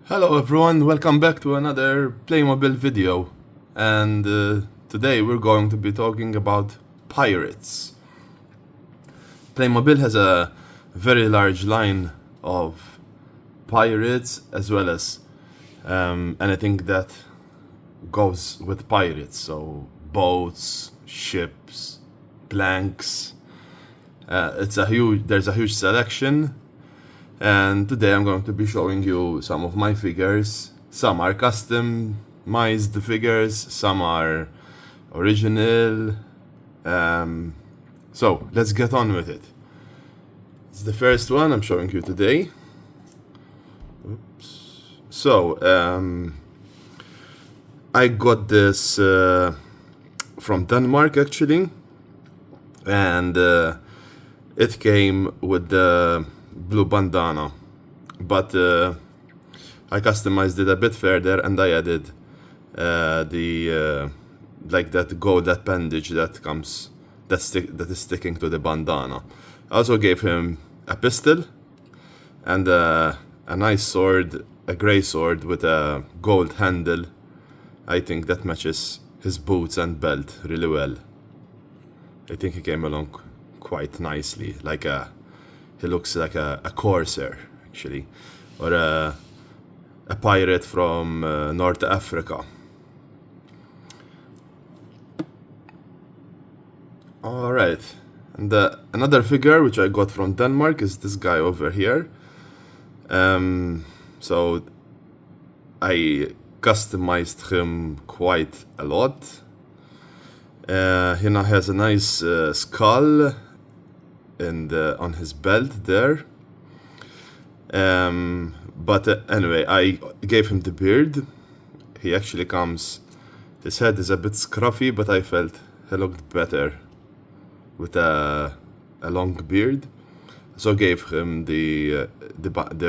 Hello everyone, welcome back to another Playmobil video. And today we're going to be talking about pirates. Playmobil has a very large line of pirates as well as anything that goes with pirates. So boats, ships, planks. There's a huge selection. And today I'm going to be showing you some of my figures. Some are customized figures, some are original. So let's get on with it. It's the first one I'm showing you today. Oops. So I got this from Denmark actually, and it came with the blue bandana, but I customized it a bit further and I added the like that gold appendage that is sticking to the bandana. I also gave him a pistol and a nice sword, a grey sword with a gold handle. I think that matches his boots and belt really well. I think he came along quite nicely, he looks like a corsair, actually, or a pirate from North Africa. Alright, and another figure which I got from Denmark is this guy over here. So I customized him quite a lot. He now has a nice skull on his belt there. But anyway, I gave him the beard. He actually his head is a bit scruffy, but I felt he looked better with a long beard. So gave him the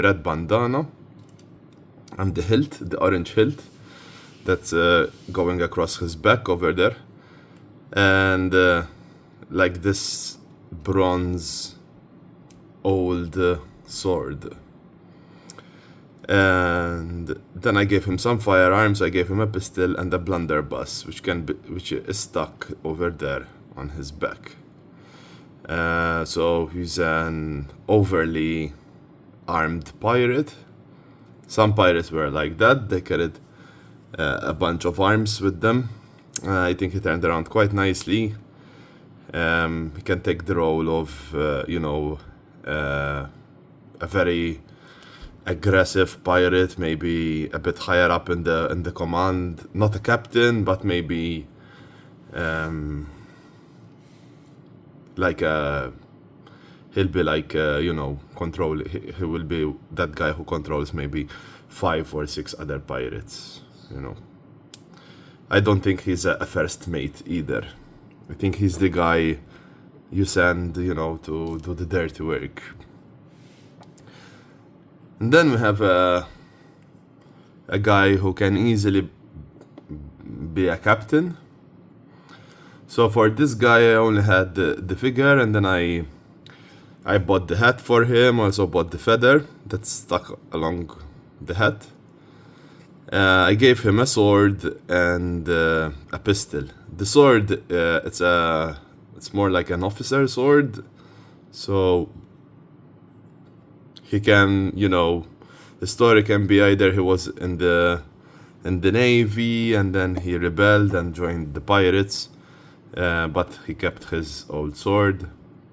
red bandana and the hilt, the orange hilt that's going across his back over there, and like this bronze old sword. And then I gave him some firearms. I gave him a pistol and a blunderbuss, which is stuck over there on his back. So he's an overly armed pirate. Some pirates were like that. They carried a bunch of arms with them. I think he turned around quite nicely. He can take the role of, a very aggressive pirate, maybe a bit higher up in the command. Not a captain, but maybe he'll be control. He will be that guy who controls maybe 5 or 6 other pirates. I don't think he's a first mate either. I think he's the guy you send, to do the dirty work. And then we have a guy who can easily be a captain. So for this guy, I only had the figure, and then I bought the hat for him. Also bought the feather that's stuck along the hat. I gave him a sword and a pistol. The sword, it's more like an officer sword, so he can, the story can be either he was in the navy and then he rebelled and joined the pirates, but he kept his old sword,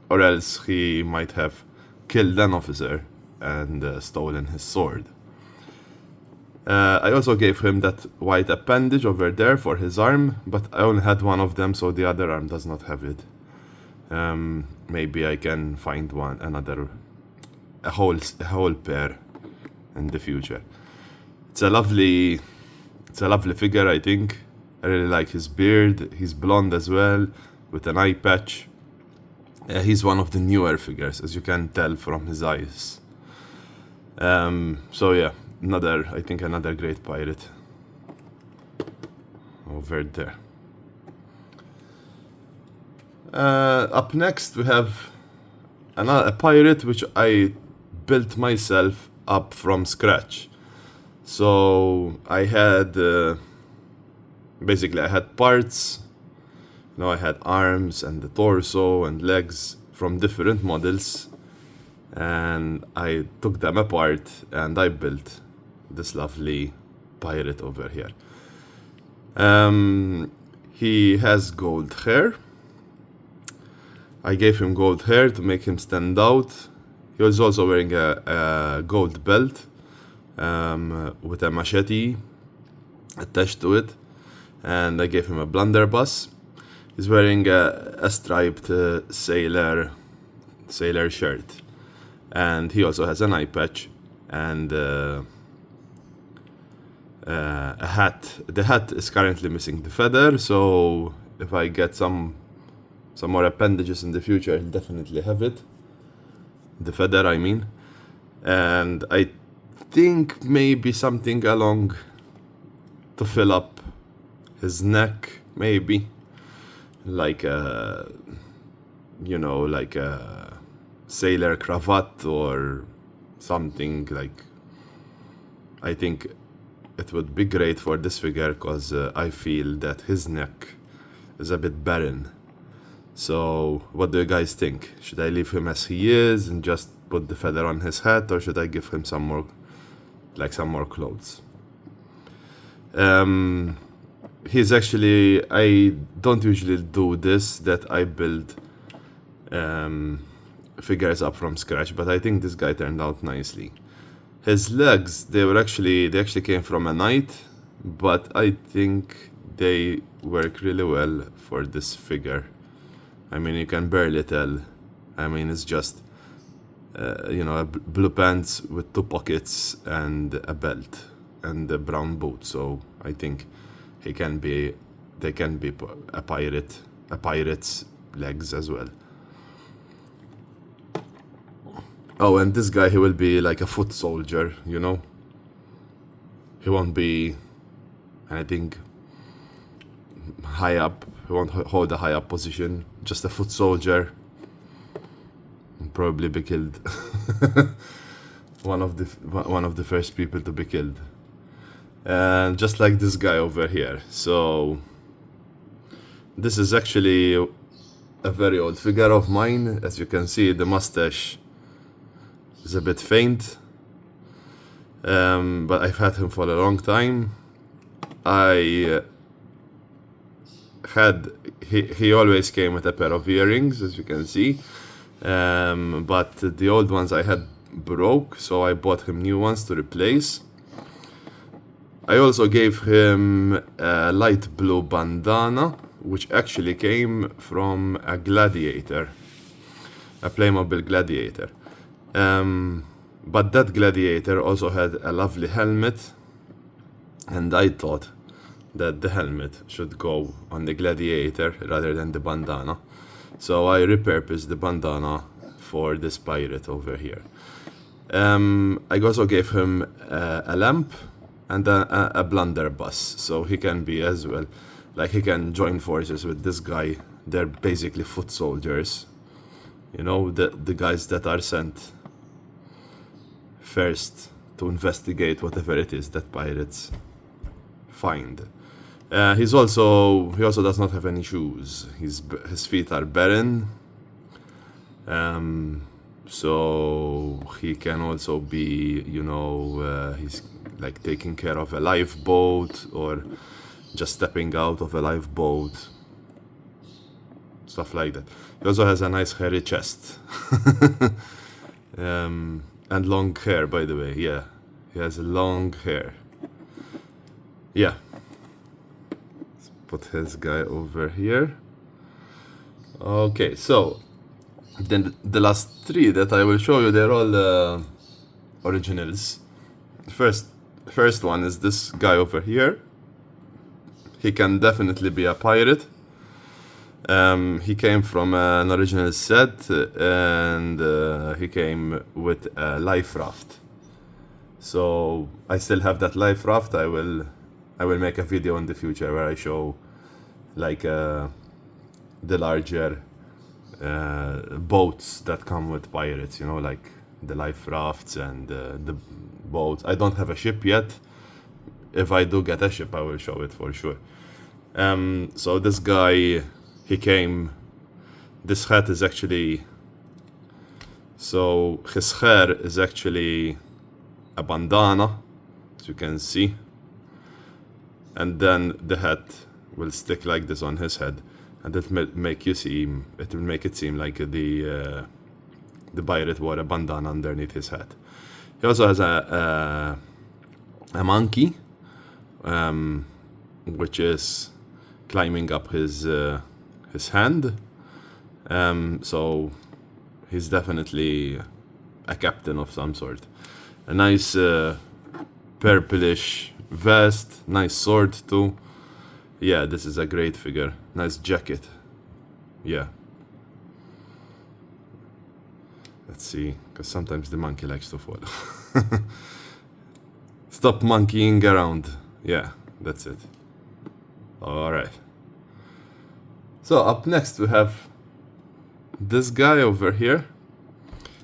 or else he might have killed an officer and stolen his sword. I also gave him that white appendage over there for his arm, but I only had one of them, so the other arm does not have it. Maybe I can find a whole pair in the future. It's a lovely figure, I think. I really like his beard. He's blonde as well, with an eye patch. He's one of the newer figures, as you can tell from his eyes. So yeah. I think another great pirate over there. Up next we have a pirate which I built myself up from scratch. So I had basically I had parts. I had arms and the torso and legs from different models, and I took them apart and I built this lovely pirate over here. He has gold hair. I gave him gold hair to make him stand out. He was also wearing a gold belt with a machete attached to it, and I gave him a blunderbuss. He's wearing a striped sailor shirt, and he also has an eye patch and a hat. The hat is currently missing the feather, so if I get some more appendages in the future, he'll definitely have it. The feather, I mean. And I think maybe something along to fill up his neck, maybe. Like a sailor cravat or something. Like, I think it would be great for this figure because I feel that his neck is a bit barren. So what do you guys think? Should I leave him as he is and just put the feather on his hat, or should I give him some more clothes? He's actually, I don't usually do this, that I build figures up from scratch, but I think this guy turned out nicely. His legs, they actually came from a knight, but I think they work really well for this figure. I mean, you can barely tell. I mean, it's just blue pants with 2 pockets and a belt and a brown boot. So I think they can be a pirate's legs as well. Oh, and this guy, he will be like a foot soldier, He won't be, I think, high up. He won't hold a high up position. Just a foot soldier. Probably be killed. one of the first people to be killed. And just like this guy over here. So this is actually a very old figure of mine. As you can see, the mustache is a bit faint, but I've had him for a long time. He always came with a pair of earrings, as you can see, but the old ones I had broke, so I bought him new ones to replace. I also gave him a light blue bandana, which actually came from a gladiator, a Playmobil gladiator. But that gladiator also had a lovely helmet, and I thought that the helmet should go on the gladiator rather than the bandana. So I repurposed the bandana for this pirate over here. I also gave him a lamp and a blunderbuss, so he can be as well, like he can join forces with this guy. They're basically foot soldiers, the guys that are sent first to investigate whatever it is that pirates find. He also does not have any shoes. His feet are barren. So he can also be, he's like taking care of a lifeboat or just stepping out of a lifeboat, stuff like that. He also has a nice hairy chest. And long hair, by the way. Yeah, he has long hair. Yeah. Let's put his guy over here. Okay, so then the last 3 that I will show you, they're all originals. First one is this guy over here. He can definitely be a pirate. He came from an original set, and he came with a life raft. So I still have that life raft. I will make a video in the future where I show like the larger boats that come with pirates, like the life rafts and the boats. I don't have a ship yet, if I do get a ship, I will show it for sure. So this guy, he came. This hat is actually. So his hair is actually a bandana, as you can see, and then the hat will stick like this on his head, and it will make it seem like the pirate wore a bandana underneath his hat. He also has a monkey, which is climbing up his hand. So he's definitely a captain of some sort. A nice purplish vest, nice sword too. Yeah, this is a great figure. Nice jacket. Yeah. Let's see, because sometimes the monkey likes to fall. Stop monkeying around. Yeah, that's it. Alright. So up next we have this guy over here.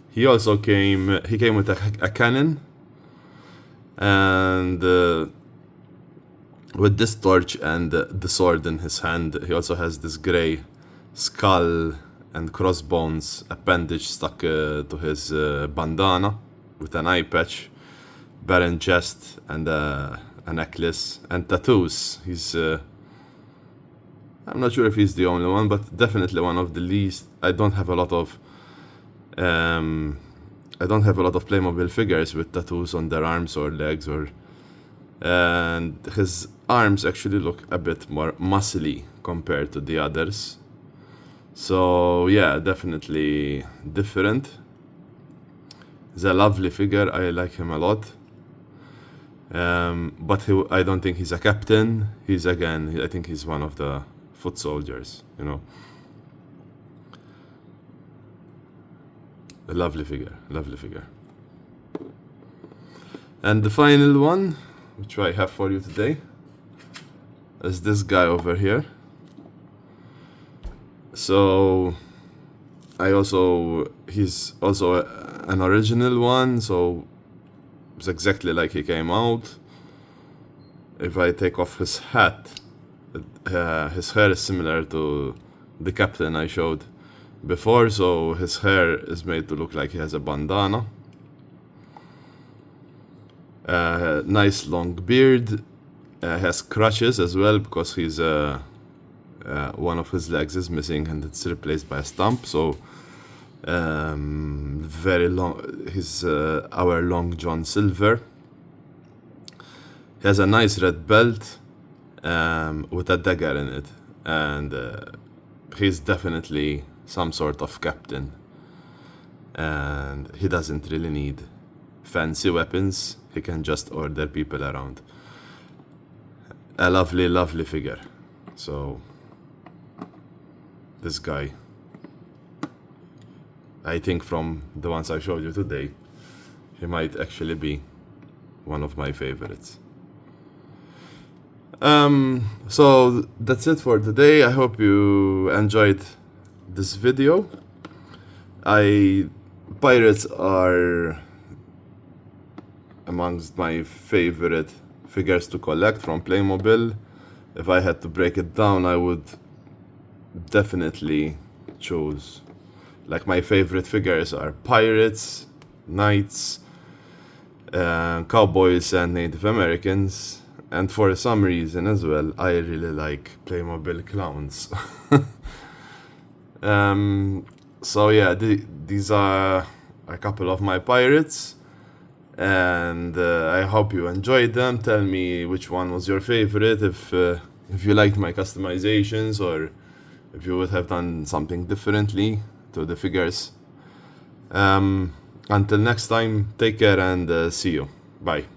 He also came with a cannon, and with this torch and the sword in his hand. He also has this grey skull and crossbones appendage stuck to his bandana with an eye patch, barren chest, and a necklace, and tattoos. He's I'm not sure if he's the only one, but definitely one of the least. I don't have a lot of Playmobil figures with tattoos on their arms or legs, and his arms actually look a bit more muscly compared to the others. So yeah, definitely different. He's a lovely figure. I like him a lot. But I don't think he's a captain. I think he's one of the foot soldiers, you know. A lovely figure. And the final one, which I have for you today, is this guy over here. So he's also an original one, so it's exactly like he came out. If I take off his hat, his hair is similar to the captain I showed before, so his hair is made to look like he has a bandana. Nice long beard. Has crutches as well, because he's one of his legs is missing and it's replaced by a stump. So very long. He's our Long John Silver. He has a nice red belt with a dagger in it, and he's definitely some sort of captain, and he doesn't really need fancy weapons. He can just order people around. A lovely figure. So this guy, I think from the ones I showed you today, he might actually be one of my favorites. So that's it for today. I hope you enjoyed this video. Pirates are amongst my favorite figures to collect from Playmobil. If I had to break it down, I would definitely choose, like, my favorite figures are pirates, knights, cowboys, and Native Americans. And for some reason as well, I really like Playmobil clowns. So yeah, these are a couple of my pirates, and I hope you enjoyed them. Tell me which one was your favorite, if you liked my customizations, or if you would have done something differently to the figures. Until next time, take care and see you. Bye.